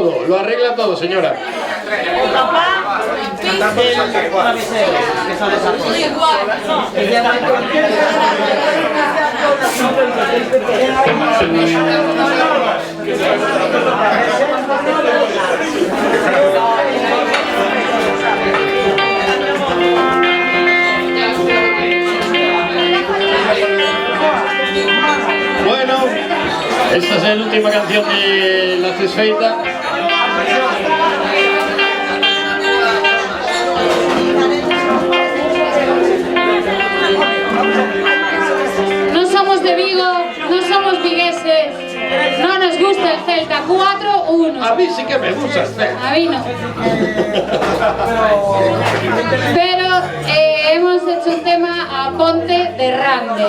Lo arregla todo, señora. Bueno, esta es la última canción de La Desfeita. No somos de Vigo, no somos vigueses, no nos gusta el Celta. 4-1. A mí sí que me gusta el Celta. A mí no. Pero hemos hecho un tema a Ponte de Rande,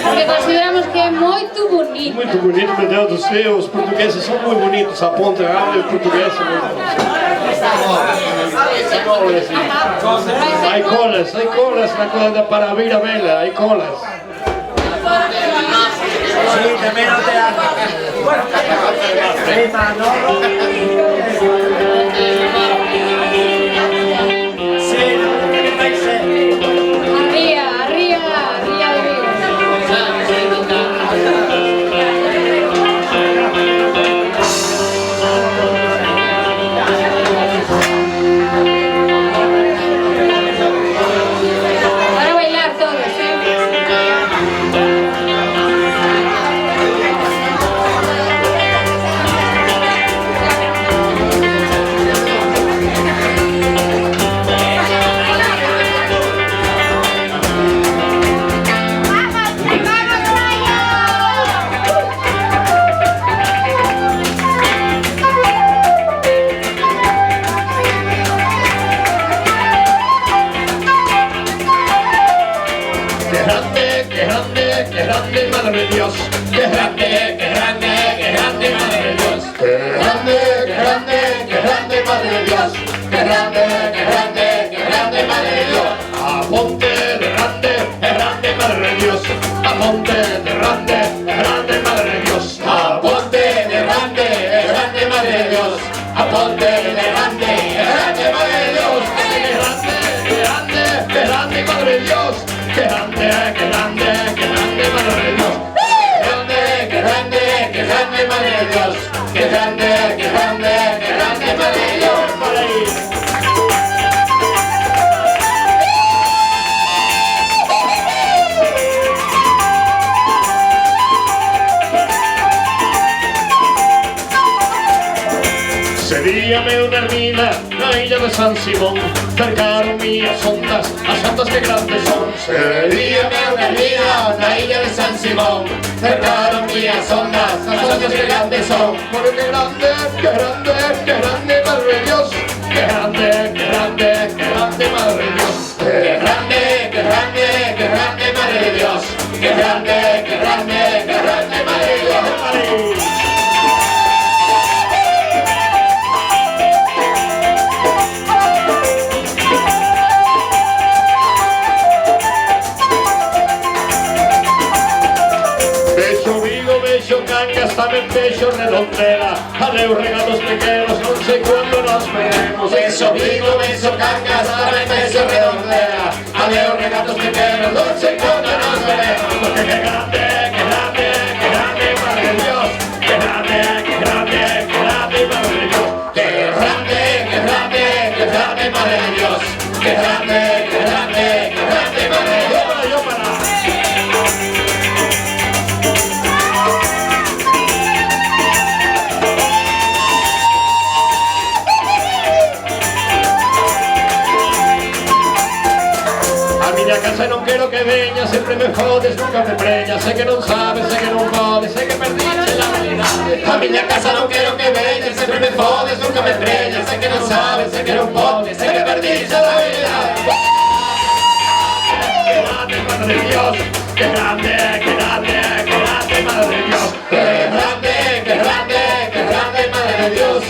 porque consideramos que é muito bonito. Muito bonito, meu Deus do céu, os portugueses são muito bonitos, a Ponte de Rande, os portugueses são muito bonitos. Hay colas na cola para vir a vela, hay colas. Sí, también no te da. Bueno, prima, ¿no? Sí, no, ¿qué país es? Arriba de Vigo. Para bailar todos, Qué grande, madre de Dios. Qué grande, madre de Dios. Qué grande, madre de Dios. Qué grande, madre de Dios. A Ponte de Rande, madre de Dios. A Ponte de Rande, madre de Dios. A Ponte de Rande, madre de Dios. A Ponte de Rande, madre de Dios. Qué grande, madre de Dios. Qué grande, madre de Dios. Qué grande, madre de Dios. Qué grande, madre de Dios. Para ahí. Seríame una ermida na illa de San Simón, cercaron mías ondas, as ondas que grandes son. Seríame una ermida na illa de San Simón, cercaron mías ondas, as ondas que grandes son. Porque qué grande, madre de Dios. Qué grande, madre de Dios. Qué grande, madre de Dios. Qué grande, madre de Dios. Beixo Cangas, tamén Beixo Redondela. Adeu regalos pequenos, non sei quando nos veremos. Beixo Vigo, Beixo Cangas, tamén Beixo Redondela. Adeu regalos pequenos, non sei quando nos veremos. Porque qué grande, madre de Dios. Qué grande, madre de Dios. Qué grande, madre de Dios. Qué grande, madre de Dios. Yo para. A casa non quero que veña, sempre me jodes, nunca me preñas. Sei que non sabes, sei que non podes, sei que perdiche la realidade. A miña casa non quero que veña, sempre me jodes, nunca me preñas. Sei que non sabes, sei que non podes, sei que perdiche la realidade. Qué grande, madre de Dios. Qué grande, madre de Dios. Qué grande, madre de Dios. Qué grande, madre de Dios.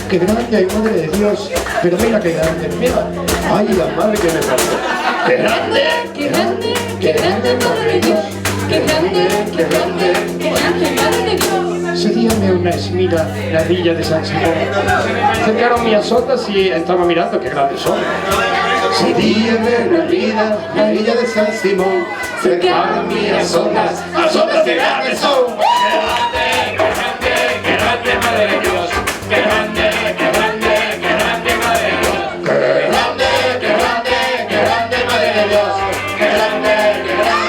qué grande, ay madre de Dios. Pero mira qué grande, mira. Ay, la madre que me pasó. ¡Qué grande! ¡Qué grande! ¡Qué grande, madre de Dios! ¡Qué grande! ¡Qué grande! ¡Qué grande, madre de Dios! Sedíame una esmila, la villa de San Simón. Cercaron mis azotas y estaba mirando qué grandes son. Sedíame una vida, la villa de San Simón. Cercaron mis azotas de grandes son. ¡Qué grande, madre de Dios! ¡Qué grande, qué grande, qué grande, madre de Dios! ¡Qué grande, qué grande, qué grande, madre de Dios! ¡Qué grande, qué grande!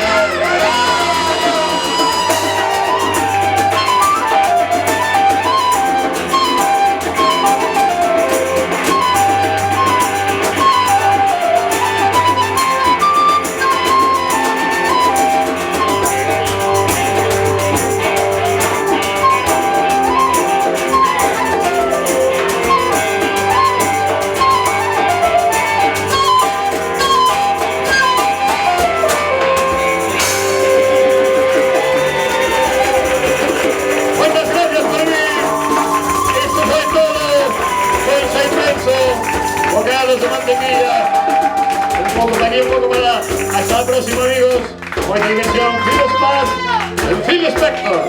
Muchas gracias por venir. Esto fue todo. Bolsa y Prenso. Bocados de mantequilla. Un poco de aquí, un poco para allá. Hasta el próximo, amigos. Buena diversión. Filos más. El Phil Spector.